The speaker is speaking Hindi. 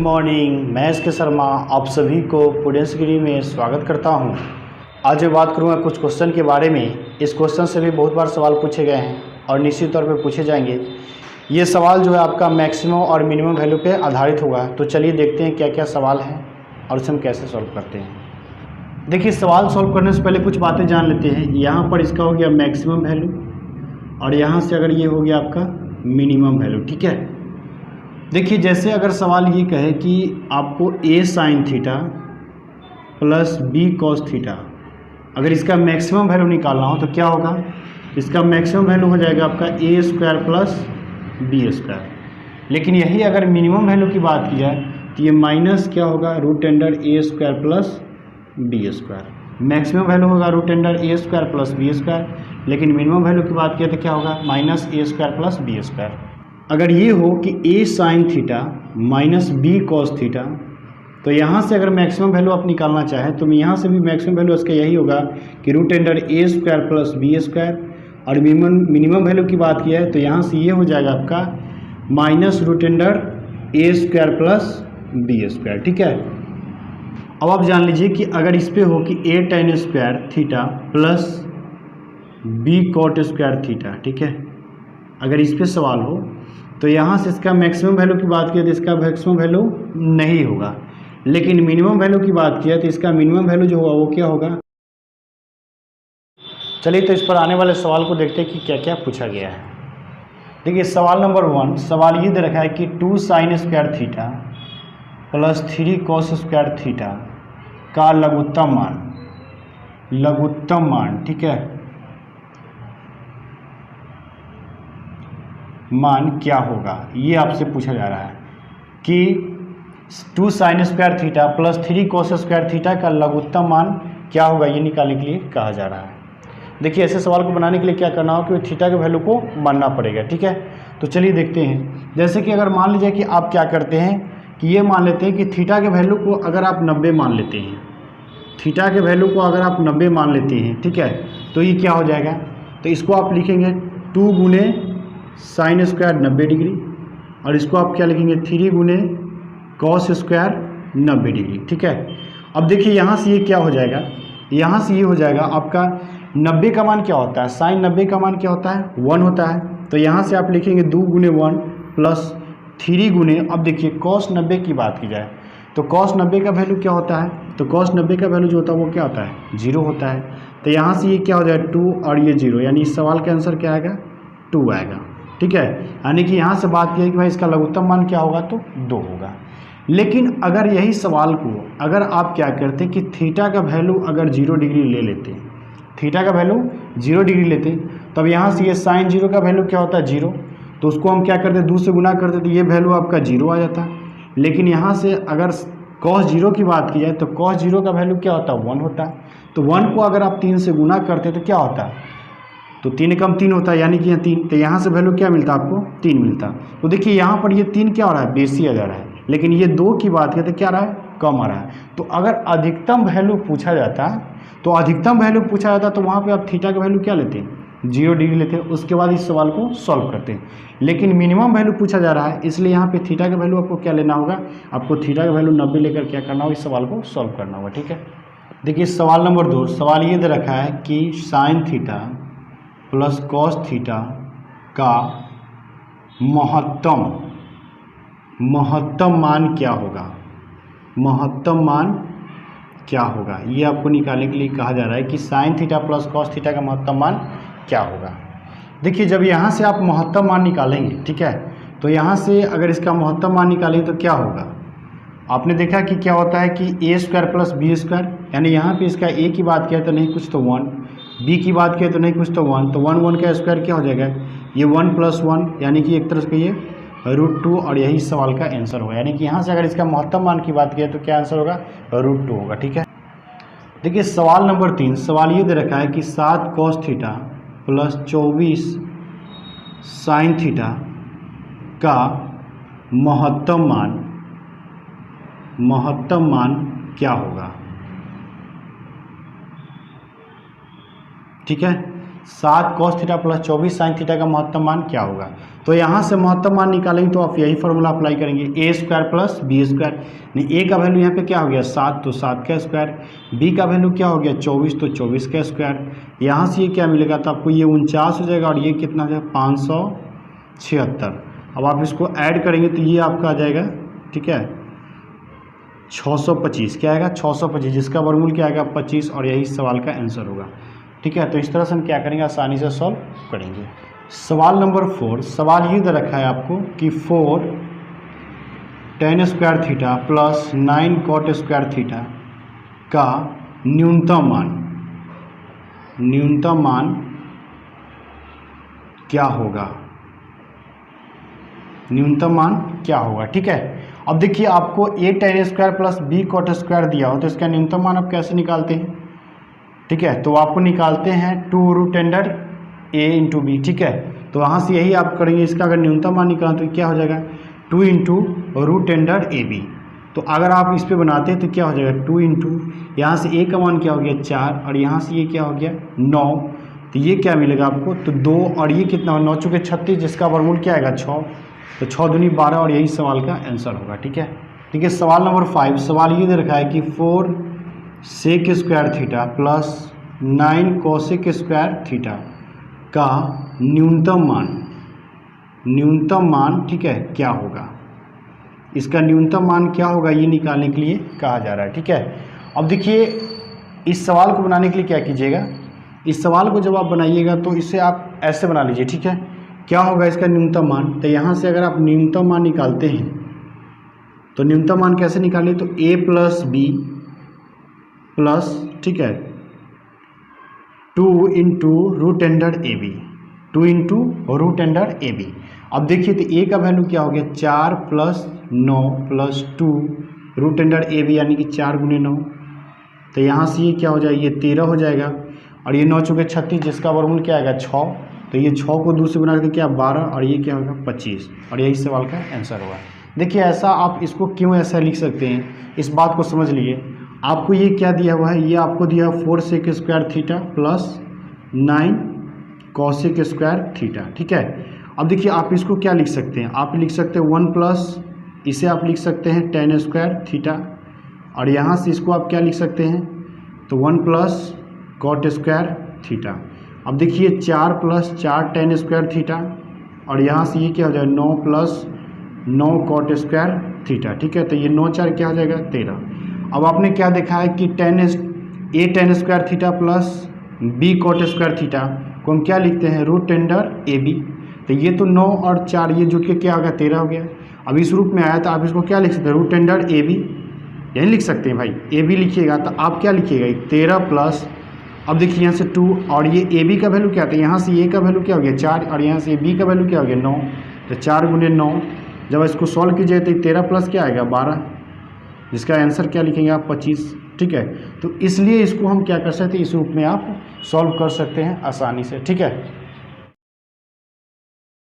मॉर्निंग, मैं एस के शर्मा आप सभी को प्रूडेंस गिरी में स्वागत करता हूं। आज मैं बात करूंगा कुछ क्वेश्चन के बारे में। इस क्वेश्चन से भी बहुत बार सवाल पूछे गए हैं और निश्चित तौर पे पूछे जाएंगे। ये सवाल जो है आपका मैक्सिमम और मिनिमम वैल्यू पे आधारित होगा। तो चलिए देखते हैं क्या क्या सवाल हैं और इसे हम कैसे सॉल्व करते हैं। देखिए, सवाल सॉल्व करने से पहले कुछ बातें जान लेते हैं। यहाँ पर इसका हो गया मैक्सिमम वैल्यू और यहाँ से अगर ये हो गया आपका मिनिमम वैल्यू, ठीक है। देखिए, जैसे अगर सवाल ये कहे कि आपको a sine theta plus b cos theta, अगर इसका मैक्सिमम वैल्यू निकालना हो तो क्या होगा? इसका मैक्सिमम वैल्यू हो जाएगा आपका a square plus b square. लेकिन यही अगर मिनिमम वैल्यू की बात की जाए तो ये माइनस क्या होगा? Root under a square plus b square. Maximum value होगा root under a square plus b square, लेकिन मिनिमम वैल्यू की बात किया तो क्या होगा? Minus a square plus b square. अगर ये हो कि a sine theta minus b cos theta, तो यहाँ से अगर मैक्सिमम वैल्यू आप निकालना चाहें तो यहाँ से भी मैक्सिमम वैल्यू इसका यही होगा कि root under a square plus b square. और मिनिमम वैल्यू की बात की है तो यहाँ से ये हो जाएगा आपका minus root under a square plus b square, ठीक है। अब आप जान लीजिए कि अगर इस पे हो कि a tan square theta plus b cot square theta, ठीक है, अगर इस पे सवाल हो तो यहाँ से इसका मैक्सिमम वैल्यू की बात किया तो इसका मैक्सिमम वैल्यू नहीं होगा, लेकिन मिनिमम वैल्यू की बात किया तो इसका मिनिमम वैल्यू जो होगा वो क्या होगा। चलिए तो इस पर आने वाले सवाल को देखते हैं कि क्या क्या पूछा गया है। देखिए, सवाल नंबर 1, सवाल ये दे रखा है कि 2 sine square theta plus 3 cos square theta का लघुत्तम मान, ठीक है, मान क्या होगा, ये आपसे पूछा जा रहा है कि 2 sine square theta plus 3 cos square theta का लघुत्तम मान क्या होगा, ये निकालने के लिए कहा जा रहा है। देखिए, ऐसे सवाल को बनाने के लिए क्या करना होगा कि थीटा के वैल्यू को मानना पड़ेगा, ठीक है। तो चलिए देखते हैं। जैसे कि अगर मान लीजिए कि आप क्या करते हैं कि ये मान लेते हैं कि थीटा के वैल्यू को अगर आप 90 मान लेते हैं, थीटा के वैल्यू को अगर आप 90 मान लेते हैं, ठीक है, तो ये क्या हो जाएगा? तो इसको आप लिखेंगे 2 गुने साइन स्क्वायर 90 डिग्री और इसको आप क्या लिखेंगे 3 गुने कॉस स्क्वायर 90 डिग्री, ठीक है। अब देखिए यहाँ से ये क्या हो जाएगा, यहाँ से ये हो जाएगा आपका 90 का मान क्या होता है? साइन 90 का मान क्या होता है? 1 होता है। तो यहाँ से आप लिखेंगे 2 गुने 1 प्लस 3 गुने, अब देखिए कॉस 90 की बात की जाए तो कॉस 90 का वैल्यू क्या होता है? तो कॉस 90 का वैल्यू जो होता है वो क्या होता है? 0 होता है। तो यहाँ से ये क्या हो जाएगा 2 और ये 0, यानी इस सवाल का आंसर क्या आएगा? 2 आएगा, ठीक है। यानी कि यहाँ से बात की है कि भाई इसका लघुत्तम मान क्या होगा? तो 2 होगा। लेकिन अगर यही सवाल को अगर आप क्या करते कि थीटा का वैल्यू अगर 0 डिग्री ले लेते, थीटा का वैल्यू 0 डिग्री लेते, तब यहाँ से ये साइन 0 का वैल्यू क्या होता है? 0। तो उसको हम क्या करते? 2 से गुना करते तो ये वैल्यू आपका 0 आ जाता। लेकिन यहाँ से अगर कॉस 0 की बात की जाए तो कॉस 0 का वैल्यू क्या होता है? 1 होता है। तो 1 को अगर आप 3 से गुना करते तो क्या होता है? तो 3 कम 3 होता है, यानी कि यहाँ 3, तो यहाँ से वैल्यू क्या मिलता आपको? 3 मिलता। तो देखिए यहाँ पर ये 3 क्या हो रहा है? बेसी आ जा रहा है। लेकिन ये 2 की बात करते क्या आ रहा है? कम आ रहा है। तो अगर अधिकतम वैल्यू पूछा जाता तो अधिकतम वैल्यू पूछा जाता तो वहाँ पे आप थीटा का वैल्यू क्या लेते? 0 डिग्री लेते। उसके बाद इस सवाल को सॉल्व करते। लेकिन मिनिमम वैल्यू पूछा जा रहा है, इसलिए यहाँ पे थीटा का वैल्यू आपको क्या लेना होगा? आपको थीटा का वैल्यू 90 लेकर क्या करना होगा? इस सवाल को सॉल्व करना होगा, ठीक है। देखिए, सवाल नंबर 2, सवाल ये दे रखा है कि sine theta plus cos theta का महत्तम मान क्या होगा? महत्तम मान क्या होगा, ये आपको निकालने के लिए कहा जा रहा है कि sine theta plus cos theta का महत्तम मान क्या होगा। देखिए, जब यहाँ से आप महत्तम मान निकालेंगे, ठीक है, तो यहाँ से अगर इसका महत्तम मान निकालेंगे तो क्या होगा? आपने देखा कि क्या होता है कि a square plus B square, यानी यहाँ पे इसका a की बात किया तो नहीं कुछ तो 1, b की बात किया तो नहीं कुछ तो 1, तो 1 का स्क्वायर क्या हो जाएगा? ये 1 प्लस 1, यानी कि एक तरह से ये √2, और यही सवाल का आंसर होगा। यानी कि यहाँ से अगर इसका महत्तम मान की बात किया तो क्या आंसर होगा? √2 होगा, ठीक है। देखिए, सवाल नंबर 3, सवाल ये दे रखा है कि 7 cos theta plus 24 sine theta का महत्तम मान क्या होगा, ठीक है। 7 cos theta plus 24 sine theta का महत्तम मान क्या होगा। तो यहाँ से महत्तम मान निकालेंगे तो आप यही फॉर्मूला अप्लाई करेंगे, ए स्क्वायर प्लस बी स्क्वायर। ए का वैल्यू यहाँ पे क्या हो गया 7, तो 7 का स्क्वायर। बी का वैल्यू क्या हो गया 24, तो 24 का स्क्वायर। यहाँ से ये क्या मिलेगा, तो आपको ये 49 हो जाएगा और ये कितना हो जाएगा 576। अब आप इसको ऐड करेंगे तो ये आपका आ जाएगा, ठीक है, 625। क्या आएगा 625, जिसका वर्गमूल क्या आएगा 25, और यही सवाल का आंसर होगा। ठीक है, तो इस तरह से हम क्या करेंगे, आसानी से सॉल्व करेंगे। सवाल नंबर 4, सवाल ये दे रखा है आपको कि 4 tan square theta plus 9 cot square theta का न्यूनतम मान क्या होगा, न्यूनतम मान क्या होगा। ठीक है, अब देखिए आपको a tan square plus b cot square दिया हो तो इसका न्यूनतम मान आप कैसे निकालते हैं। ठीक है, तो आपको निकालते हैं 2 root under a into B. ठीक है, तो वहाँ से यही आप करेंगे, इसका अगर न्यूनतम मान निकालें तो क्या हो जाएगा 2 into root under A B. तो अगर आप इस पे बनाते हैं तो क्या हो जाएगा 2 इंटू, यहाँ से a का मान क्या हो गया 4 और यहाँ से ये क्या हो गया 9, तो ये क्या मिलेगा आपको, तो 2 और ये कितना 9 चुके 36, जिसका वर्गमूल क्या आएगा 6, तो 6 दूनी 12 और यही सवाल का आंसर होगा। ठीक है, ठीक है। सवाल नंबर 5, सवाल ये दे रखा है कि 4 sec square theta plus 9 cosec square theta का न्यूनतम मान, ठीक है, क्या होगा। इसका न्यूनतम मान क्या होगा ये निकालने के लिए कहा जा रहा है। ठीक है, अब देखिए इस सवाल को बनाने के लिए क्या कीजिएगा, इस सवाल को जब आप बनाइएगा तो इसे आप ऐसे बना लीजिए। ठीक है, क्या होगा इसका न्यूनतम मान, तो यहाँ से अगर आप न्यूनतम मान निकालते हैं तो न्यूनतम मान कैसे निकालें, तो a प्लस बी प्लस, ठीक है, 2 into root under A B, 2 into root under A B. अब देखिए तो a का वैल्यू क्या हो गया 4 plus 9 plus 2 root under A B, यानी कि 4 गुने 9, तो यहाँ से ये क्या हो जाएगा, ये 13 हो जाएगा और ये 9 चुके 36, जिसका वर्गमूल क्या आएगा 6, तो ये 6 को 2 से गुना करके क्या 12 और ये क्या होगा 25, और यही सवाल का आंसर होगा। देखिए ऐसा आप इसको क्यों ऐसा लिख सकते हैं, इस बात को समझ लिए। आपको ये क्या दिया हुआ है, ये आपको दिया 4 sec square theta plus 9 cosec square theta. ठीक है, अब देखिए आप इसको क्या लिख सकते हैं, आप लिख सकते हैं 1 प्लस, इसे आप लिख सकते हैं tan स्क्वायर थीटा, और यहाँ से इसको आप क्या लिख सकते हैं, तो 1 प्लस कॉट स्क्वायर थीटा। अब देखिए 4 प्लस 4 tan स्क्वायर थीटा, और यहाँ से ये क्या हो जाएगा 9 प्लस 9 कॉट स्क्वायर थीटा। ठीक है, तो ये 9 4 क्या हो जाएगा 13। अब आपने क्या देखा है कि tan square theta plus b cot square theta को हम क्या लिखते हैं रूट अंडर ए बी, तो ये तो 9 और 4 ये जुट के क्या हो गया 13 हो गया। अब इस रूप में आया तो आप इसको क्या लिख सकते हैं रूट अंडर ए बी, यही लिख सकते हैं भाई, ए बी लिखिएगा तो आप क्या लिखिएगा 13 प्लस, अब देखिए यहाँ से 2 और ये ए बी का वैल्यू क्या था, यहाँ से ए का वैल्यू क्या हो गया 4 और यहाँ से बी का वैल्यू क्या हो गया 9, तो 4 गुने 9, जब इसको सॉल्व कीजिए तो 13 प्लस क्या आएगा 12, जिसका आंसर क्या लिखेंगे आप 25। ठीक है, तो इसलिए इसको हम क्या कर सकते हैं, इस रूप में आप सॉल्व कर सकते हैं आसानी से। ठीक है।